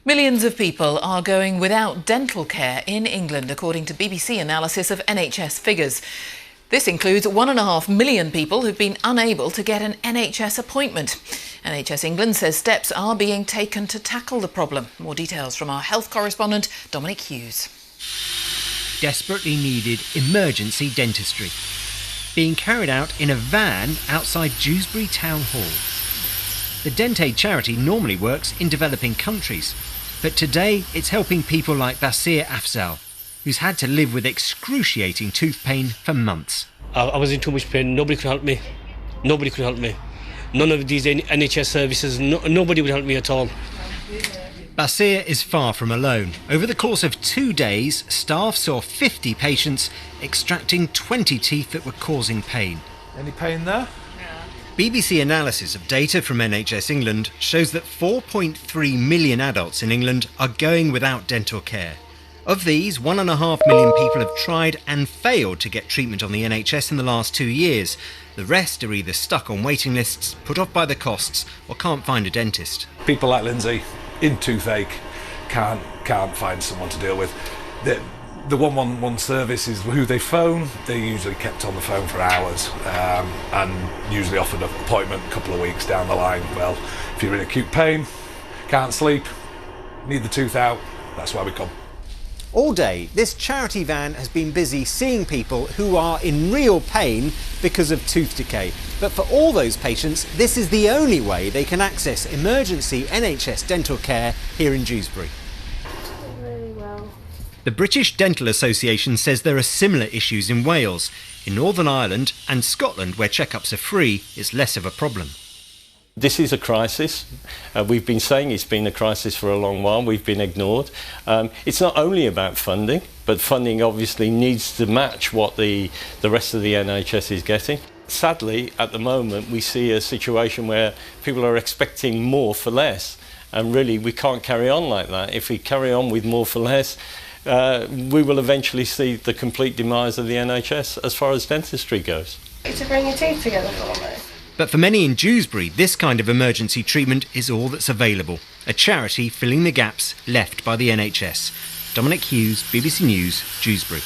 Millions of people are going without dental care in England, according to BBC analysis of NHS figures. This includes 1.5 million people who've been unable to get an NHS appointment. NHS England says steps are being taken to tackle the problem. More details from our health correspondent, Dominic Hughes. Desperately needed emergency dentistry, being carried out in a van outside Dewsbury Town Hall. The Dentaid charity normally works in developing countries, but today it's helping people like Basir Afzal, who's had to live with excruciating tooth pain for months. I was in too much pain. Nobody could help me. Nobody could help me. None of these NHS services, nobody would help me at all. Basir is far from alone. Over the course of 2 days, staff saw 50 patients extracting 20 teeth that were causing pain. Any pain there? BBC analysis of data from NHS England shows that 4.3 million adults in England are going without dental care. Of these, 1.5 million people have tried and failed to get treatment on the NHS in the last 2 years. The rest are either stuck on waiting lists, put off by the costs, or can't find a dentist. People like Lindsay, in toothache, can't find someone to deal with. The 111 service is who they phone. They're usually kept on the phone for hours and usually offered an appointment a couple of weeks down the line. Well, if you're in acute pain, can't sleep, need the tooth out, that's why we come. All day, this charity van has been busy seeing people who are in real pain because of tooth decay. But for all those patients, this is the only way they can access emergency NHS dental care here in Dewsbury. Really well. The British Dental Association says there are similar issues in Wales. In Northern Ireland and Scotland, where checkups are free, it's less of a problem. This is a crisis. We've been saying it's been a crisis for a long while. We've been ignored. It's not only about funding, but funding obviously needs to match what the rest of the NHS is getting. Sadly, at the moment, we see a situation where people are expecting more for less. And really, we can't carry on like that. If we carry on with more for less, we will eventually see the complete demise of the NHS as far as dentistry goes. To bring your teeth together for me. But for many in Dewsbury, this kind of emergency treatment is all that's available. A charity filling the gaps left by the NHS. Dominic Hughes, BBC News, Dewsbury.